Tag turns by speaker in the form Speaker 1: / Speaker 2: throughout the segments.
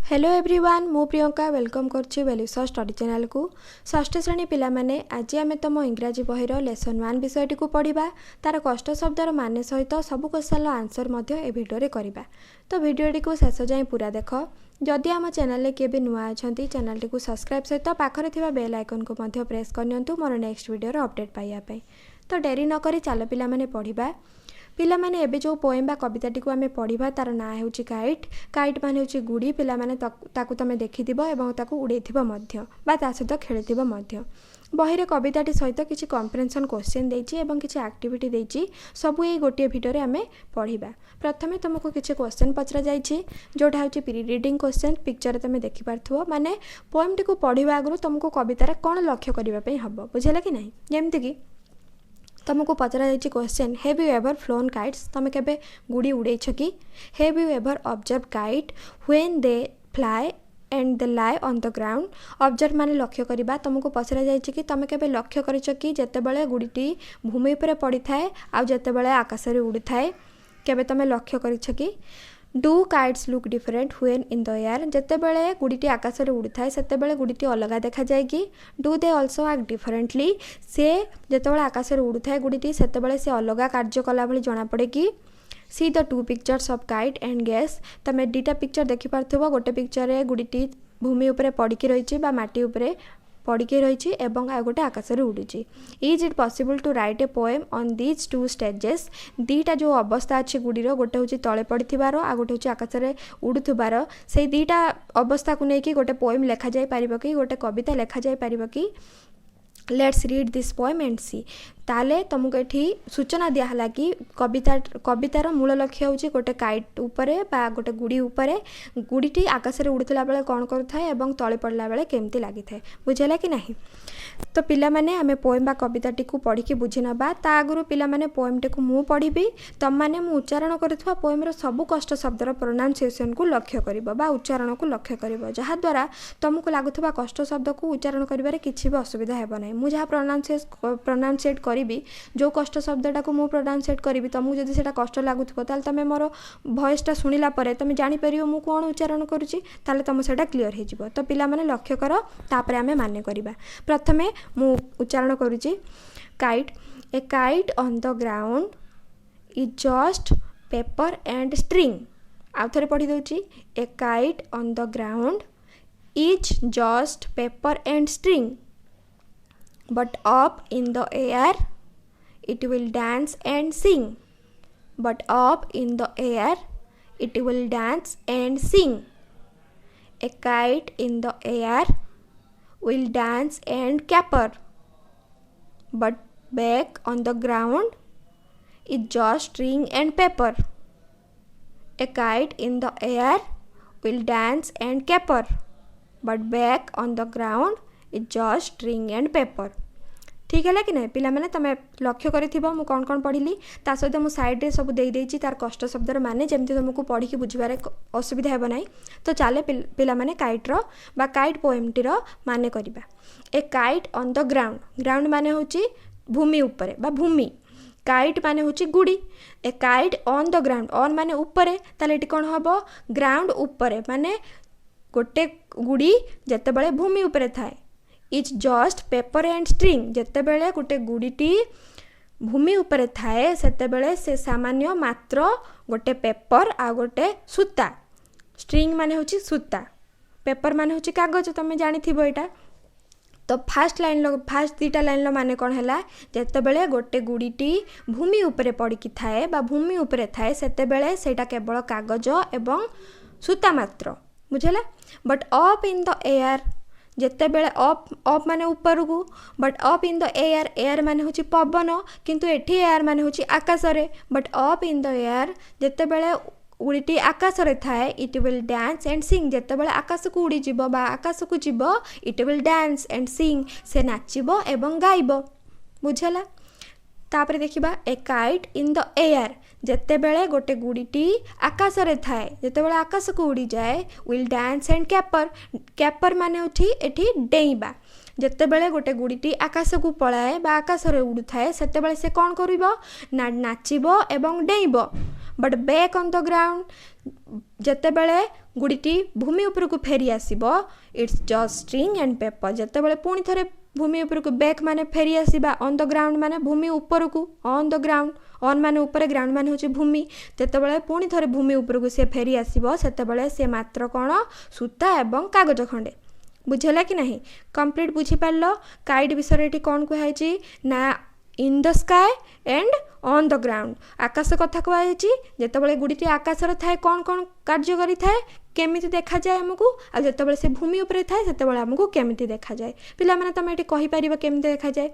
Speaker 1: Hello everyone मु Priyanka welcome करछि values study channel को। षष्ठ श्रेणी पिला माने आज आमे तुम इंग्राजी बहिर लेसन 1 विषयटी को पढ़िबा। तार कष्ट शब्दर माने सहित सब क्वेश्चन आंसर मध्य ए वीडियो रे करिबा। तो वीडियोटी को शेष जाए पूरा देख। जदि आम चैनल रे केबे नुआ अछंती चैनल को सब्सक्राइब सहित पाखरे थिबा बेल आइकन को मध्य प्रेस करनियंतु मोर नेक्स्ट वीडियो रो अपडेट पाइया पई। तो डेरी न करी चलो पिला माने पढ़िबा। पिला माने एबे जो पोएम बा कविताटी को आमे पढ़िबा तार ना हेउची काइट। काइट माने हेउची गुडी। पिला माने ताकू तमे देखिथिबो एवं ताकू उडेथिबो मध्य बा ता सहित खेलिथिबो मध्य। बहिरे कविताटी सहित किछि कॉम्प्रिहेंशन क्वेश्चन देइछि एवं किछि एक्टिविटी देइछि। सब ए गोटे वीडियो रे आमे पढ़िबा। प्रथमे तुमको किछि क्वेश्चन पचरा जाइछि जोटा हेउची प्री रीडिंग क्वेश्चन। पिक्चर तमे देखि पारथुबो माने पोएम टी को पढ़िबा आगु तुमको कवितार कोन लक्ष्य करिबा पई हबो बुझिला कि नाही। जेमति कि तुमको पचरा जाइछि question have you ever flown kites. तुम केबे गुडी उड़ैछ कि। Have you ever observe kite when they fly and they lie on the ground. Observe माने लक्ष्य करिबा। तुमको पचरा जाइछि कि तुम केबे लक्ष्य करिछ कि जेतेबेले गुडीटी भूमि पर पड़ी थाए आ जेतेबेले आकाश रे उड़ी थाए केबे तुम लक्ष्य करिछ कि। Do kites look different when in the air. जेतेबेले गुडीटी आकाश रे उड़ी थाए सेतेबेले गुडीटी अलगा देखा जाय कि। Do they also act differently. से जेतेबेले आकाश रे उड़ी थाए गुडीटी सेतेबेले से अलगा कार्य कला भली जाना पड़े कि। See the two pictures of kite and guess. तमे दुटा पिक्चर देखि पारथुबो। गोटे पिक्चर रे गुडीटी भूमि ऊपर पड़िकी रहिछि बा माटी ऊपर पड़िकी रहिछि एवं आ गोटे आकाश रे उडुछि। Is it possible to write a poem on these two stages. दीटा जो अवस्था अछि गुडीरो गोटे होछि तळे पड़िथिबार आ गोटे होछि आकाश रे उडुथबार सेही दीटा अवस्था को नेकी गोटे पोएम लेखा जाय परिबो कि गोटे कविता लेखा जाय परिबो कि। Let's read this poem and see. ताले तुमको एठी सूचना दिया हला कि कवितार मूल लक्ष्य होछि गोटे काइट ऊपरे बा गोटे गुडी ऊपरे गुडीटी आकाश रे उडुथला बेले कोन करथाय एवं तळे पडला बेले केमती लागि थाय बुझेला कि नाही। तो पिला माने आमे पोएम बा कविताटी को पढ़ी के बुझी नबा। ता आगुरु पिला माने पोएम टी को मु पढ़िबी। तम माने मु उच्चारण करथवा पोएम रो सब कष्ट शब्दर प्रोनाउंसिएशन को लक्ष्य करिवो बा उच्चारण को लक्ष्य करिवो जहा द्वारा तुमको लागुथवा कष्ट शब्द को उच्चारण करिबारे किछि भी असुविधा हेबो नै। मु जहा प्रोनाउंसिएट करिबी जो कष्ट शब्दटा को मु प्रोनाउंसिएट करिबी तुमको जदि सेटा कष्ट लागुथबो ताल तमे मोर वॉइस टा सुनिला परे तमे जानि परियो मु कोन उच्चारण करूची ताले तम सेटा क्लियर हे जिवो। तो पिला माने लक्ष्य करो तापरे आमे माने करिबा। प्रथमे मु उच्चारण करूची kite. A kite on the ground is just paper and string. आउ थरे पढ़ी दउची a kite on the ground is just paper and string but up in the air it will dance and sing. But up in the air it will dance and sing. A kite in the air will dance and caper. But back on the ground is just string and paper. A kite in the air will dance and caper. But back on the ground is just string and paper. ठीक है कि नहीं पिला माने तमे लक्ष्य करिथिबो मु कोन कोन पढ़िली ता सहित मु साइड रे सब देई देइची तार कष्ट शब्दर माने जेमति तुमको पढ़ी के बुझिबारे असुविधा हेबो नै। तो चाले पिला माने काइट रो बा काइट पोएम टी रो माने करिबा। A kite on the ground. Ground माने होची भूमि ऊपर बा भूमि। काइट माने होची गुडी। A kite on the ground on माने ऊपर ताले एटी कोन हबो ग्राउंड ऊपर माने गोटे गुडी जते बेले भूमि ऊपर थाए। Is just paper and string. जेते बेले गोटे गुडीटी भूमि ऊपर थाए सेते बेले से सामान्य मात्र गोटे पेपर आ गोटे सूता। स्ट्रिंग माने होची सूता पेपर माने होची कागज तमे जानि थिबो एटा। तो फास्ट दीटा लाइन लो माने कोन हैला जेते बेले गोटे गुडीटी भूमि ऊपर पड़िकी थाए बा भूमि ऊपर थाए सेते बेले सेटा केवल कागज एवं सूता मात्र बुझला। But up in the air जेते बेले अप माने ऊपर को but up in the air air माने होची पवन किंतु एठी एयर माने होची आकाश रे। But up in the air जेते बेले उड़ीटी आकाश रे थाए इट विल डांस एंड सिंग। जेते बेले आकाश को उड़ी जिवो बा आकाश को जिवो इट विल डांस एंड सिंग से नाचिबो एवं गाइबो बुझला। तापरे देखिबा ए काइट इन द एयर जेते बेले गोटे गुडीटी आकाश रे थाए जेते बेले आकाश को उड़ी जाए विल डांस एंड कैपर। कैपर माने उठी एठी डेइबा। जेते बेले गोटे गुडीटी आकाश को पळाए बा आकाश रे उड़ी थाए सेते बेले से कोन करिवो ना नाचिबो एवं डेइबो। But back on the ground ଯେତେବେଳେ गुड़ीटी भूमि उपरକୁ फेरी आसीबो it's just string and paper ଯେତେବେଳେ पुणी थरे भूमि उपरକୁ बैक माने फेरी आसीबा ऑन द ग्राउंड माने भूमि उपरକୁ ऑन द ग्राउंड ऑन माने ऊपर ग्राउंड माने होची भूमि तेतेबेले पुणी थरे भूमि उपरକୁ से फेरी आसीबो सेतेबेले से मात्र कोन सूता एवं कागज खंडे बुझेला कि नहीं कंप्लीट बुझी पारलो काइट विषय एटी कोन कहैची ना in the sky and on the ground आकाश कथा कहैची जेतेबेले गुडीटी आकाश रे थाए कोन कोन कार्य करी थाए केमिति देखा जाए हमकु आ जेतेबेले से भूमि ऊपर थाए सेतेबेले हमकु केमिति देखा जाए पिला माने तमे एटी कहि परिबो केमिति देखा जाए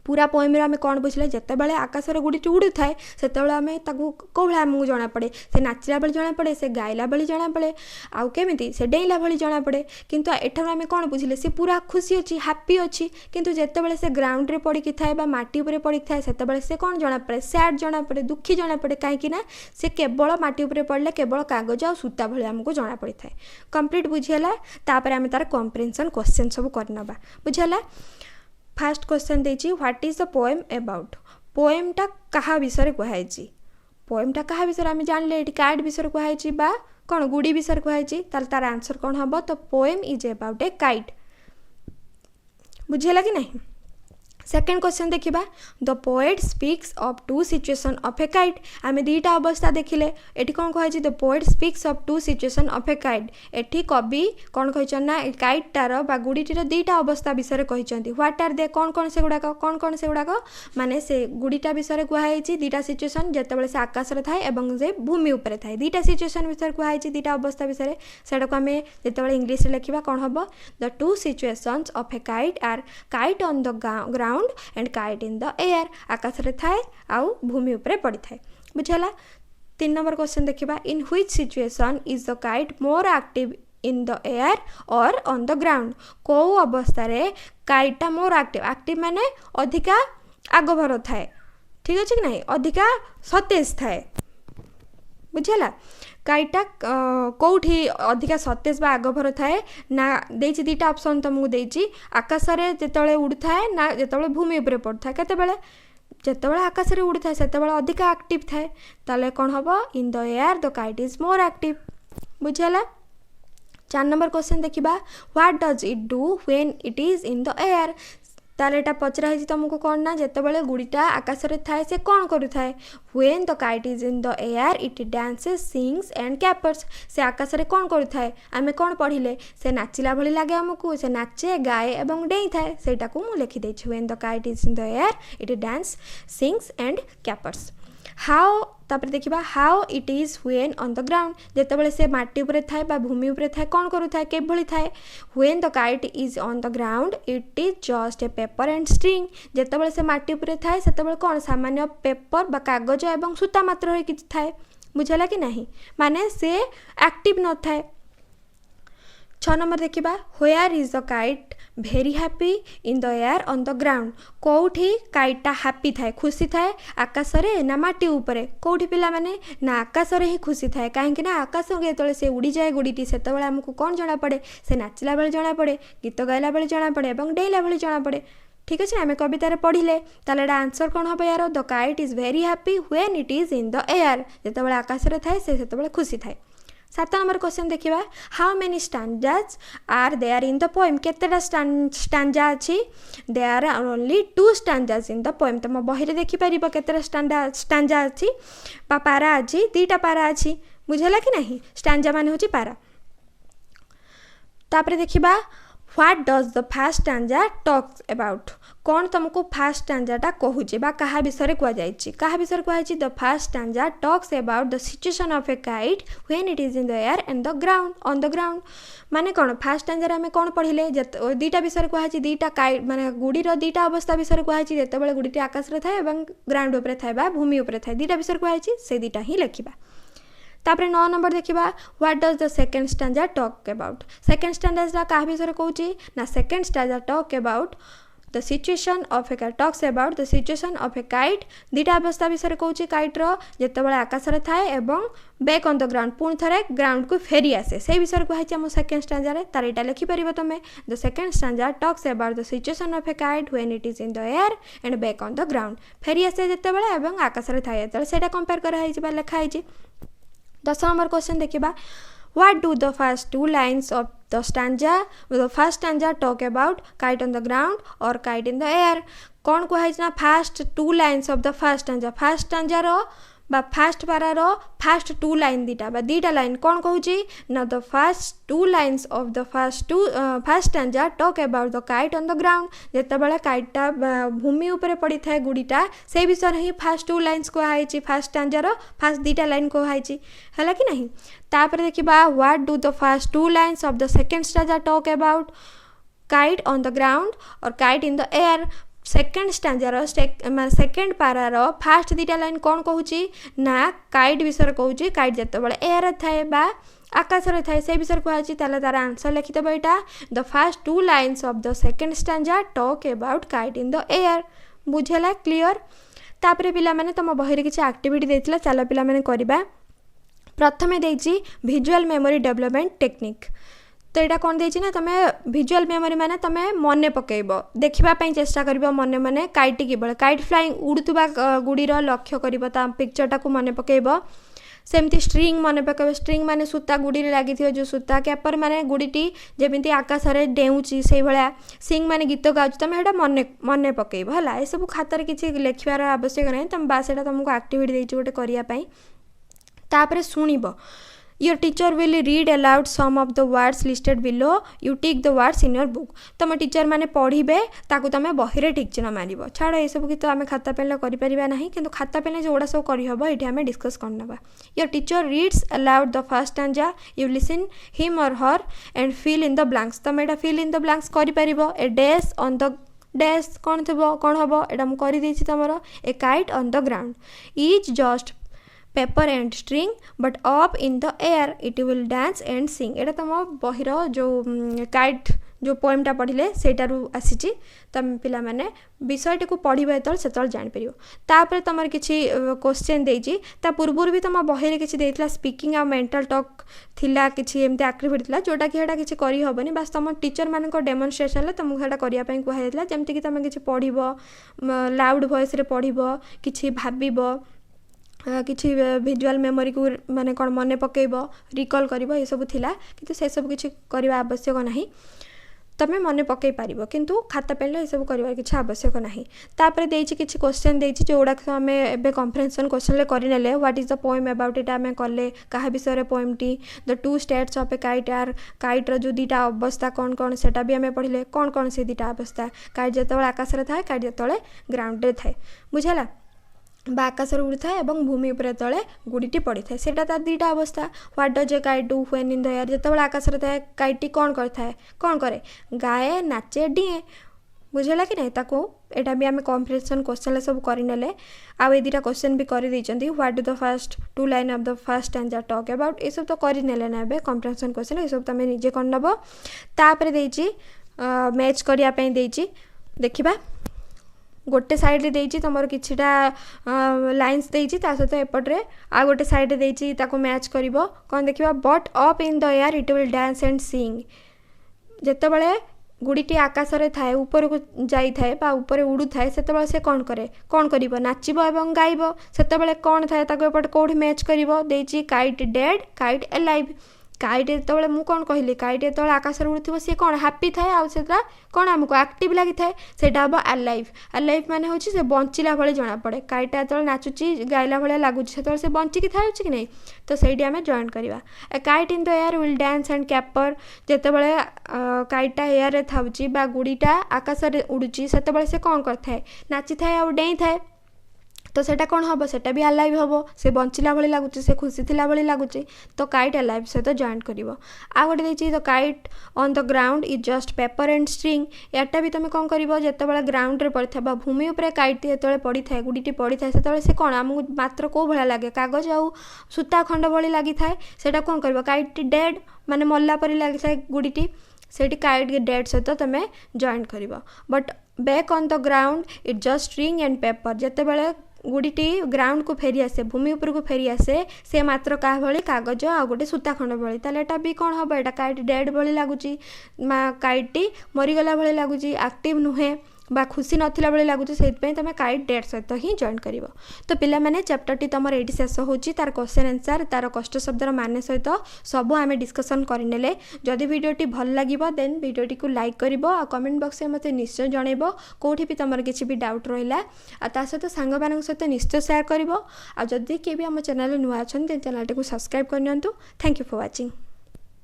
Speaker 1: पूरा पोएम रे आमे कोन बुझले जेतेबेले आकाश रे गुडीटी उड़ी थाए सेतेबेले आमे ताकू कोभला हमकु जाना पड़े से नाचिला बेले जाना पड़े से गाइला बेले जाना पड़े आउ केमिति से डेइला भली जाना पड़े किंतु एठार आमे कोन बुझले से पूरा खुशी अछि हैप्पी अछि किंतु जेतेबेले से ग्राउंड रे पड़ी कि थाए बा माटी ऊपर पड़ी थाए सेतेबेले से कोन जाना पड़े सैड जाना पड़े दुखी जाना पड़े काहे कि ना से केवल माटी ऊपर पड़ले केवल कागज आ सूता भली हमकु जाना पड़ी थाए कंप्लीट बुझियला तापर आमे तार कॉम्प्रिहेंशन क्वेश्चन सब करनबा बुझियला फर्स्ट क्वेश्चन देछि what is the poem about poem टा कहा विषय कहैछि पोएम टा कहा विषय आमे जानले एटी काइट विषय कहैछि बा कोन गुडी विषय कहैछि तार आंसर कोन हबो तो poem is about a kite बुझियला कि नहीं सेकेंड क्वेश्चन देखिबा the poet speaks of two situation of a kite आमे दीटा अवस्था देखिले एटी कोन कहैछि the poet speaks of two situation of a kite एटी कवि कोन कहैछन ना काइट टार बा गुडीटीर दीटा अवस्था विषय कहैछन्ती व्हाट आर दे कोन से गुडाको माने से गुडीटा विषय कहैछि दीटा सिचुएशन जेतेबेले से आकाश रे थाए एवं जे भूमि ऊपर थाए दीटा सिचुएशन विषय कहैछि दीटा अवस्था विषय सेडा को आमे जेतेबेले इंग्लिश रे लिखिबा कोन हबो the two situations of a kite are kite on the ground and kite in the air आकाश रे थाए आउ भूमि ऊपर पड़ी थाए बुझला 3 नंबर क्वेश्चन देखिबा in which situation is the kite more active in the air और ऑन द ग्राउंड को अवस्था रे काइटा मोर एक्टिव माने अधिका आगभर थाए ठीक अछि कि नहीं अधिका सतेज थाए बुझला काइटा कौठी अधिका सतेज बा आगभर थाए ना देछि दीटा ऑप्शन तुमको देछि आकाश रे जेतेबेले उड़थाए ना जेतेबेले भूमि ऊपर पड़थाए केतेबेले जेतेबेले आकाश रे उड़थाए सेतेबेले अधिका एक्टिव थाए ताले कोन हबो इन the air the kite is more active बुझला 4 नंबर क्वेश्चन देखिबा what does it do when it is in the air ताले एटा पचरा है तुमको कौन ना जेतेबेले गुड़ीटा आकाश रे थाए से कौन करू थाए when the kite is in the air it dances sings and capers से आकाश रे कौन करू थाए आमे कौन पढ़िले से नाचिला भली लागे हमकु से नाचे गाए एवं डेई थाए सेटा को मु लिखि देछि when the kite is in the air it dance sings and capers how तापर देखिबा how it is when on the ground जेतेबेले से माटी ऊपर थाए बा भूमि ऊपर थाए कोन करू थाए के भली थाए when the kite is on the ground it is just a paper and string जेतेबेले से माटी ऊपर थाए सेतेबेले कोन सामान्य पेपर बा कागज एवं सूता मात्र होई कि थाए बुझला कि नहीं माने से एक्टिव न थाए 6 नंबर देखिबा where is the kite very happy in the air on the ground कौठी काइटा हैप्पी थाए खुशी थाए आकाश रे ना माटी ऊपर कौठी पिला माने ना आकाश रे ही खुशी थाए काहे ना आकाश के तळे से उड़ी जाए गुडीटी सेतेबेले हमकु कोन जाना पड़े से नाचिला बेले जाना पड़े गीत गाइला बेले जाना पड़े एवं डेइला बेले जाना पड़े ठीक अछि आमे कविता रे पढ़िले ताले आंसर कोन हबे यार the kite is very happy when it is in the air जेतेबेले आकाश रे थाए से सेतेबेले खुशी थाए 7 नंबर क्वेश्चन देखिबा how many stanzas are there in the poem केतेटा स्टैंजा अछि there are only 2 stanzas in the poem तम बहि रे देखि परिबो केतेटा स्टैंजा अछि बा पारा अछि दीटा पारा अछि बुझला कि नहीं स्टैंजा माने होची पारा तापर देखिबा what does the first stanza talks about कौन तुमको फर्स्ट स्टैंजा टा कहूचे बा कहा विषय कह जाइछि कहा विषय कह जाइछि the first stanza talks about the situation of a kite when it is in the air and the ground on the ground माने कौन फर्स्ट स्टैंजा रे हमें कौन पढ़िले दीटा विषय कह जाइछि दीटा काइट माने गुडीर दीटा अवस्था विषय कह जाइछि जेतेबेले गुडीटी आकाश रे थाए एवं ग्राउंड ऊपर थाए बा भूमि ऊपर थाए दीटा विषय कह जाइछि से दीटा ही लिखिबा तापरे 9 नंबर देखिबा what does the second stanza talk about second stanza का विषय कहूची ना second stanza talk about the situation of a kite talks about the situation of a kite दीटा अवस्था विषय कहूची काइट रो जेतेबेले आकाश रे थाए एवं बैक ऑन द ग्राउंड पुणी थरे ग्राउंड को फेरी आसे से विषय कहैछि हम सेकंड स्टैंजा रे तार एटा लिखि परिबो तमे the second stanza talks about the situation of a kite when it is in the air and back on the ground फेरी आसे जेतेबेले एवं आकाश रे थाए जेतेबेले सेटा कंपेयर करा हैछि बा लिखा हैछि 10 नंबर क्वेश्चन देखिबा What do the first two lines of the first stanza talk about? Kite on the ground or kite in the air? कौन कहै ना first two lines of the first stanza रो बा first पारार first two line दीटा line कौन कहूँ ना the first two lines of the first stanza talk about the kite on the ground जितेबाला काइटा भूमि उपरे पड़ी थाए गुड़ीटा से विषय ही फास्ट टू लाइन्स कहुई फास्ट स्टैंजार फास्ट दीटा लाइन कहुई है कि नहीं। तापर देखिबा what do the first two lines of the second stanza talk about? Kite on the ground और kite in the air. Second स्टैंजार सेकेंड पारार फास्ट दीटा लाइन कौन कहूँ ना काइट विषय कहूँ काइट जितेबाला एयर थाए बा आकाश थाए से विषय कहुई तार आंसर लिखिदेव यहाँ the first two lines of the second stanza talk about kite in the air. बुझेला क्लियर। तापर पिला माने तुम बही किसी एक्टिविटी देथिला चलो पिला माने करिबा। प्रथमे देछि विजुअल मेमोरी डेवलपमेंट टेक्निक। तो यहाँ कौन देछि ना तुम विजुअल मेमोरी माने तुम मन पकेब देखापी चेष्टा कर मन मन काइट केवल काइट फ्लाइंग उड़ुवा गुड़ीर लक्ष्य कर पिक्चरटा को मन पकेब। सेमती स्ट्रिंग मन पकेब स्ट्रिंग माने सूता गुड़ी लगी जो सूता कैपर माने गुड़ीटी जमी आकाश में डेऊँची से भाया सिंग माने गीत गाँच तुम यहाँ मन मन पकेब है। ये सब खातार किसी लिखार आवश्यक नहीं तुम बास तुमको एक्टिविटी देती गोटे करने। तापर शुणब Your teacher will read aloud some of the words listed below. You tick the words in your book. तुम टीचर माने पढ़े ताकू तुम बही ठीक चिन्ह मार छाड़ ये सब कि आम खाता पेन करना कि खाता पेन जो गुड़ा सब करहब ये आम डिस्कस करना। Your teacher reads aloud the first stanza. You listen him or her and fill in the blanks. तुम यहाँ fill in the blanks कर a dash on the dash कौन थे कौन हम यहाँ मुझे तुम a kite on the ground is just paper and string but up in the air it will dance and सिंग। एटा तुम बहिर जो काइट जो पोएमटा पढ़ले सेटार आसी तुम पिला माने विषयटी को पढ़ा जो से जापर। तापर तुम किसी क्वेश्चन देती पूर्व भी तुम बही किसी देता स्पीकिंग आ मेंटल टॉक थिला किसी एमती एक्टिविटी था जोटा कि किसी करहबनी बास तुम टीचर मान डेमोन्स्ट्रेशन तुमको यहाँ करने कहला जमीक तुम किसी पढ़ लाउड वॉइस पढ़ कि भाव किसी विजुअल मेमोरी को माने कौन मन पकेब रिकॉल कर ये सब थिला किंतु से सब किसी करने आवश्यक नहीं तुम्हें मन पकई पार किंतु खाता पेन ये सब कर किसी आवश्यक नहीं। तापर देछि किसी क्वेश्चन देछि जो गुड़ाक आम ए कम्प्रेhension क्वेश्चन करने what is the poem about it आम कले क्या विषय पोएमटी the two states of a kite are kite जो दीटा अवस्था कौन कौन सेटा भी आम पढ़ले कौन कौन से दीटा अवस्था काइट जो आकाश में थाए काइट जो ग्राउंड में थाए बुझेला आकाश उड़ी थाए और भूमि उपर तले गुड़ीटी पड़ी थाए से दीटा अवस्था। What does a kite do when in the air जो आकाश में थाए काइटी कौन करे कौन करे गाए नाचे डिए बुझेला कि नहीं ताको एटा भी आम कम्प्रेhension क्वेश्चन सब करने आउ ये दीटा क्वेश्चन भी कर देइचंती what do the first two line of the first stanza talk about ये सब तो करने ना ए कम्प्रेhension क्वेश्चन ये सब तुम निजे कर नब। तापर देइची मैच करने देइची देखिबा गोटे साइड देइची तुमर किछिटा लाइन्स देइची ता सहित एपट्रे आ गोटे साइड देइची ताको मैच करिवो कौन देखिबा but up in the air it will dance and sing. जेतेबेले गुड़ीटी आकाश में थाए ऊपर को जाई थाए बा ऊपर उड़ू थाए सेतेबेले से कौन करे कौन करिवो नाचिबो एवं गाइबो सेतेबेले कौन थाए ताको एपट कोठी मैच करिवो देइची kite dead kite alive. Kite जो मुझे कौन कहली काइट जो आकाश में उड़ू सी कौन हैप्पी थाए आउटा कौन आमको एक्टिव लगी थाए सेटा हम अलाइव। अलाइव माने होची से बंचिला भले जना पड़े काइटा जो नाचुची गाइला भाया लगुच से बंचिकी थाए कि नहीं तो सही आम जॉइन करवा। A kite in the air will dance and caper जितेबाला काइटा एयर थाउची बा गुड़ीटा आकाश में उड़ुची से से कौन करता नाची थाए आ डेई थाए तो सेटा कौन हम सेटा भी अलाइव हम से बंचिला भली लगुच से खुशी थिला भली लगुच तो काइट अलाइव सहित जॉइन कर। आ गोटे देछि the kite on the ground is just paper and string याटा भी तुम कौन कर जितेबाला ग्राउंड में पड़ी था भूमि उपर काइट जो पड़ी था गुड़ीटी पड़ी था से कौन आमको मात्र कौ भाया लगे कागज आउ सूता खंड भली लगी थाए सेटा कौन कर काइट डेड माने मल्ला परी लगी थाए गुड़ीटी से काइट डेड सहित तुम जॉइन कर। But back on the ground it just string and paper जितेबाला गुड़ीटी ग्राउंड को फेरी आसे भूमि उपर को फेरी आसे से मात्र क्या भाई कागज आ गोटे सूता खंड भाई ताले एटा भी कौन हम एटा काइट डेड भाई लगुच काइटी मरीगला भाई लगुच एक्टिव नुहे बा खुशी नथिला बेले लागुच से तुम काइट डेट सहित ही जॉइन कर। तो पिला माने चैप्टर टी तुम ये शेष होची तार क्वेश्चन आंसर तार कष्ट शब्दर मान सहित सब आम डिस्कसन करने। जदि वीडियोटी भल लगे देन वीडियोटी को लाइक कर कमेंट बॉक्स में मत निश्चय जनइब कौटी भी तुम किसी भी डाउट रहा सहित सांग मान सहित निश्चय शेयर कर। जदि किए भी आम चैनल नुआ अच्छा चैनल को सब्सक्राइब करनी। Thank you for watching.